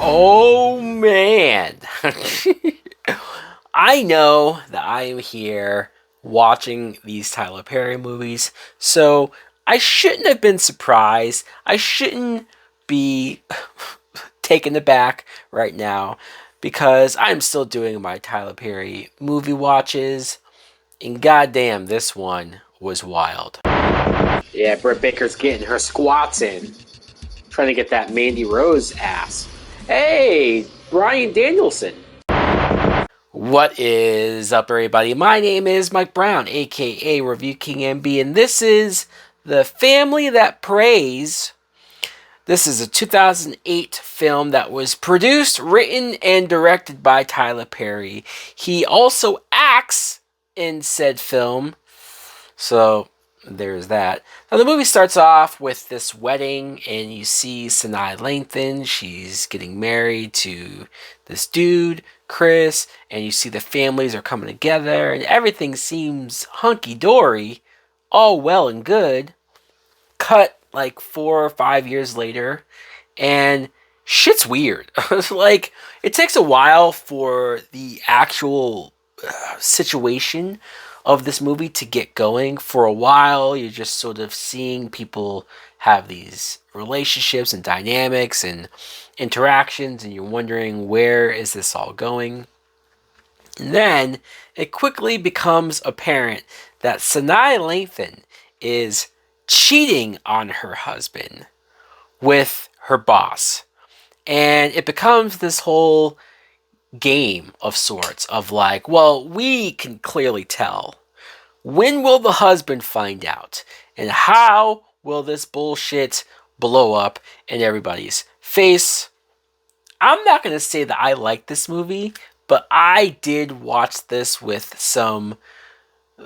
Oh man. I know that I am here watching these Tyler Perry movies, so I shouldn't have been surprised. I shouldn't be taken aback right now because I'm still doing my Tyler Perry movie watches, and goddamn, this one was wild. Yeah, Britt Baker's getting her squats in, trying to get that Mandy Rose ass. Hey, Brian Danielson. What is up, everybody? My name is Mike Brown, aka Review King MB, and this is The Family That Prays. This is a 2008 film that was produced, written, and directed by Tyler Perry. He also acts in said film, so there's that. Now, the movie starts off with this wedding, and you see Sanaa Lathan. She's getting married to this dude, Chris, and you see the families are coming together, and everything seems hunky dory, all well and good. Cut like 4 or 5 years later, and shit's weird. Like, it takes a while for the actual situation of this movie to get going. For a while, you're just sort of seeing people have these relationships and dynamics and interactions, and you're wondering, where is this all going? And then it quickly becomes apparent that Sanaa Lathan is cheating on her husband with her boss. And it becomes this whole game of sorts of like, well, we can clearly tell. When will the husband find out? And how will this bullshit blow up in everybody's face? I'm not going to say that I like this movie, but I did watch this with some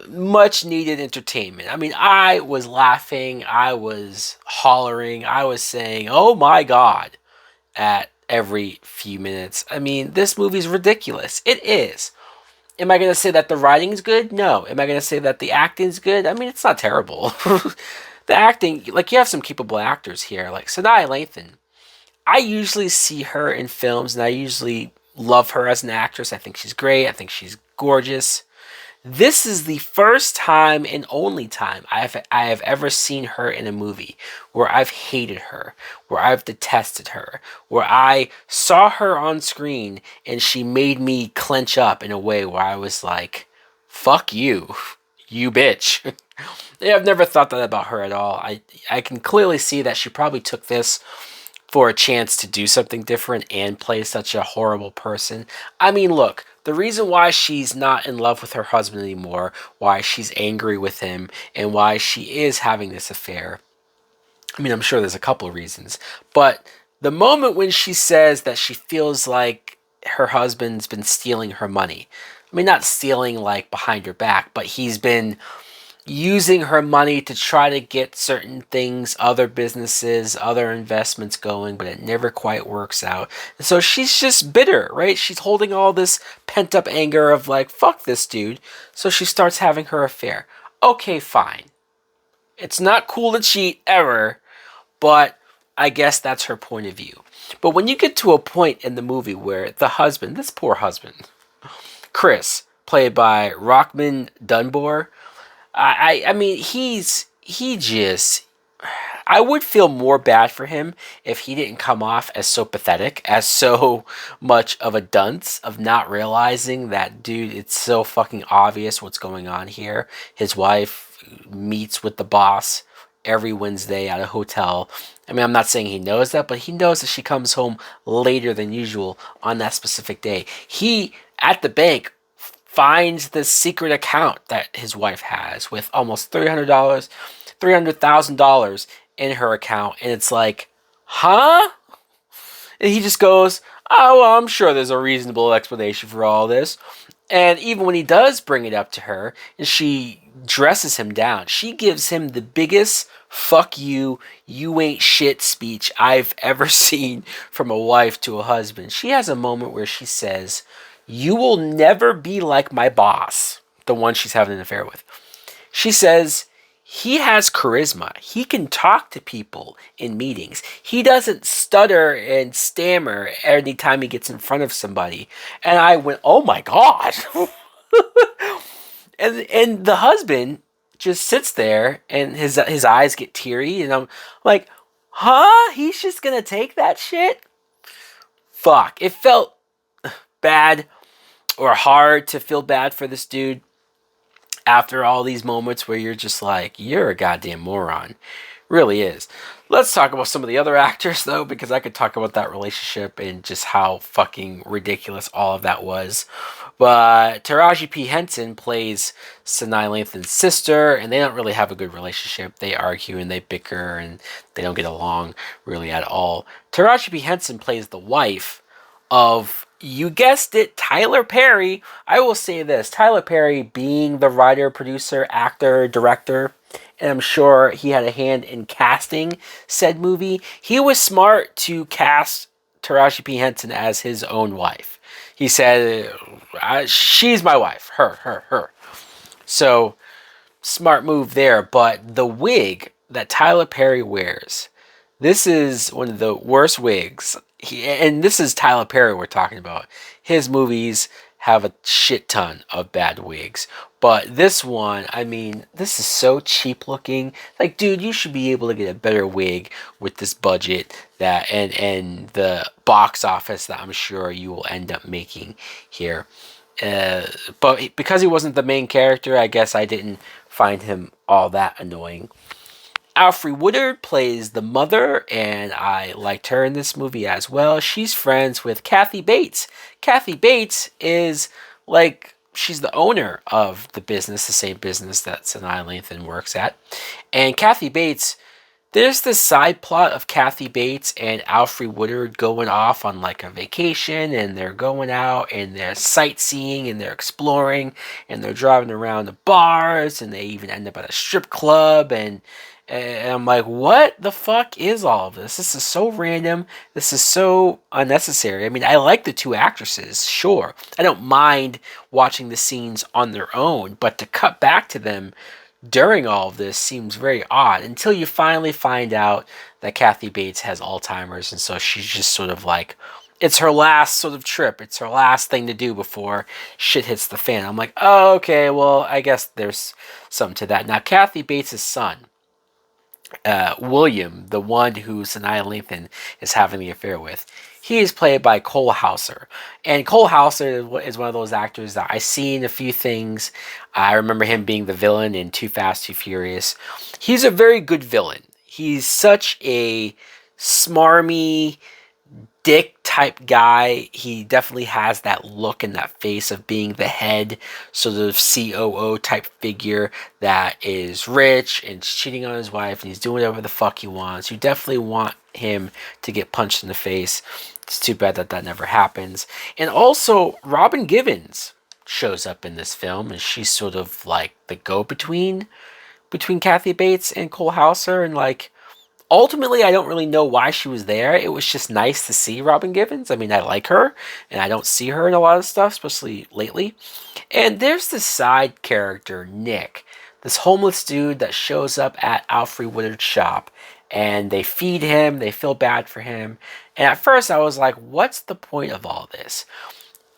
much needed entertainment. I mean, I was laughing, I was hollering, I was saying, oh my god, at every few minutes. I mean, this movie's ridiculous. It is. Am I going to say that the writing's good? No. Am I going to say that the acting's good? I mean, it's not terrible. The acting, like, you have some capable actors here, like Sanaa Lathan. I usually see her in films, and I usually love her as an actress. I think she's great. I think she's gorgeous. This is the first time and only time I have ever seen her in a movie where I've hated her, where I've detested her, where I saw her on screen and she made me clench up in a way where I was like, fuck you, you bitch. Yeah, I've never thought that about her at all. I can clearly see that she probably took this for a chance to do something different and play such a horrible person. I mean, look, the reason why she's not in love with her husband anymore, why she's angry with him, and why she is having this affair, I mean, I'm sure there's a couple of reasons, but the moment when she says that she feels like her husband's been stealing her money, I mean, not stealing like behind her back, but he's been using her money to try to get certain things, other businesses, other investments going, but it never quite works out. And so she's just bitter, right? She's holding all this pent up anger of like, fuck this dude. So she starts having her affair. Okay, fine. It's not cool to cheat ever, but I guess that's her point of view. But when you get to a point in the movie where the husband, this poor husband, Chris, played by Rockman Dunbar, I mean, he just, I would feel more bad for him if he didn't come off as so pathetic, as so much of a dunce, of not realizing that, dude, it's so fucking obvious what's going on here. His wife meets with the boss every Wednesday at a hotel. I mean, I'm not saying he knows that, but he knows that she comes home later than usual on that specific day. He, at the bank, finds the secret account that his wife has with almost $300,000 in her account, and it's like, huh? And he just goes, oh, well, I'm sure there's a reasonable explanation for all this. And even when he does bring it up to her, and she dresses him down, she gives him the biggest fuck you, you ain't shit speech I've ever seen from a wife to a husband. She has a moment where she says, you will never be like my boss, the one she's having an affair with. She says, he has charisma. He can talk to people in meetings. He doesn't stutter and stammer anytime he gets in front of somebody. And I went, "Oh my god." And the husband just sits there and his eyes get teary and I'm like, "Huh? He's just going to take that shit?" Fuck. It felt bad or hard to feel bad for this dude after all these moments where you're just like, you're a goddamn moron. Really is. Let's talk about some of the other actors, though, because I could talk about that relationship and just how fucking ridiculous all of that was. But Taraji P. Henson plays Sanaa Lathan's sister, and they don't really have a good relationship. They argue and they bicker, and they don't get along really at all. Taraji P. Henson plays the wife of, you guessed it, Tyler Perry. I will say this, Tyler Perry being the writer, producer, actor, director, and I'm sure he had a hand in casting said movie, he was smart to cast Taraji P. Henson as his own wife. He said, she's my wife. Her. So, smart move there. But the wig that Tyler Perry wears, this is one of the worst wigs. And this is Tyler Perry we're talking about. His movies have a shit ton of bad wigs. But this one, I mean, this is so cheap looking. Like, dude, you should be able to get a better wig with this budget that and the box office that I'm sure you will end up making here. But because he wasn't the main character, I guess I didn't find him all that annoying. Alfre Woodard plays the mother, and I liked her in this movie as well. She's friends with Kathy Bates. Kathy Bates is like, she's the owner of the business, the same business that Sanaa Lathan works at. And Kathy Bates, there's this side plot of Kathy Bates and Alfre Woodard going off on like a vacation, and they're going out and they're sightseeing and they're exploring and they're driving around the bars and they even end up at a strip club and I'm like, what the fuck is all of this? This is so random. This is so unnecessary. I mean, I like the two actresses, sure. I don't mind watching the scenes on their own, but to cut back to them during all of this seems very odd until you finally find out that Kathy Bates has Alzheimer's, and so she's just sort of like, it's her last sort of trip. It's her last thing to do before shit hits the fan. I'm like, oh, okay, well, I guess there's something to that. Now, Kathy Bates' son, William, the one who Sanaa Lathan is having the affair with, he is played by Cole Hauser. And Cole Hauser is one of those actors that I've seen a few things. I remember him being the villain in Too Fast, Too Furious. He's a very good villain. He's such a smarmy, dick type guy. He definitely has that look and that face of being the head sort of COO type figure that is rich and cheating on his wife and he's doing whatever the fuck he wants. You definitely want him to get punched in the face. It's too bad that that never happens. And also, Robin Givens shows up in this film and she's sort of like the go-between between Kathy Bates and Cole Hauser, and like, ultimately, I don't really know why she was there. It was just nice to see Robin Givens. I mean, I like her, and I don't see her in a lot of stuff, especially lately. And there's this side character, Nick, this homeless dude that shows up at Alfre Woodard's shop, and they feed him, they feel bad for him. And at first, I was like, what's the point of all this?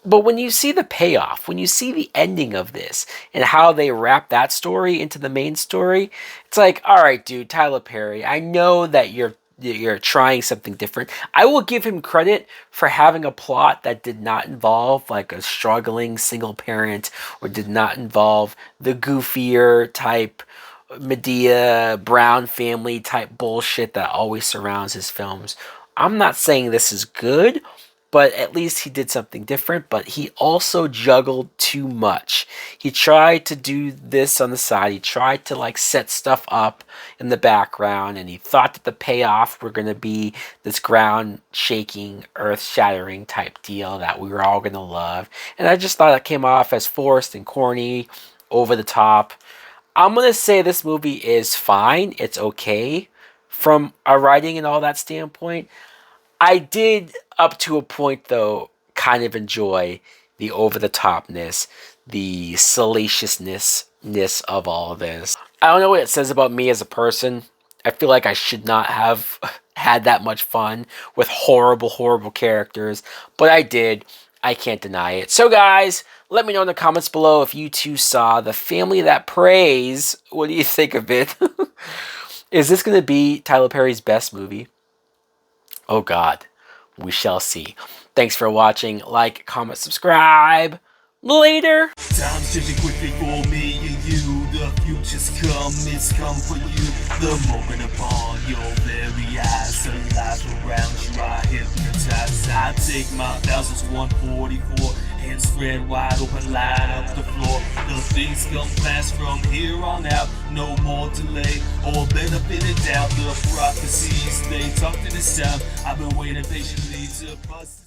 But when you see the payoff, when you see the ending of this and how they wrap that story into the main story, it's like, all right, dude, Tyler Perry, I know that you're trying something different. I will give him credit for having a plot that did not involve like a struggling single parent or did not involve the goofier type Medea Brown family type bullshit that always surrounds his films. I'm not saying this is good, but at least he did something different, but he also juggled too much. He tried to do this on the side. He tried to like set stuff up in the background, and he thought that the payoff were going to be this ground shaking, earth shattering type deal that we were all going to love. And I just thought it came off as forced and corny, over the top. I'm going to say this movie is fine. It's okay from a writing and all that standpoint. I did, up to a point though, kind of enjoy the over-the-topness, the salaciousness of all this. I don't know what it says about me as a person. I feel like I should not have had that much fun with horrible, horrible characters, but I did. I can't deny it. So, guys, let me know in the comments below if you too saw The Family That Prays. What do you think of it? Is this going to be Tyler Perry's best movie? Oh, God. We shall see. Thanks for watching. Like, comment, subscribe. Later. Time's changing quickly for me and you. The future's come, it's come for you. The moment upon your very eyes, the life around you are hypnotized. I take my 1,144 and spread wide open, light up the floor. The things come fast from here on out. No more delay or benefit of doubt. The prophecies they talk to this time. I've been waiting patiently to bust.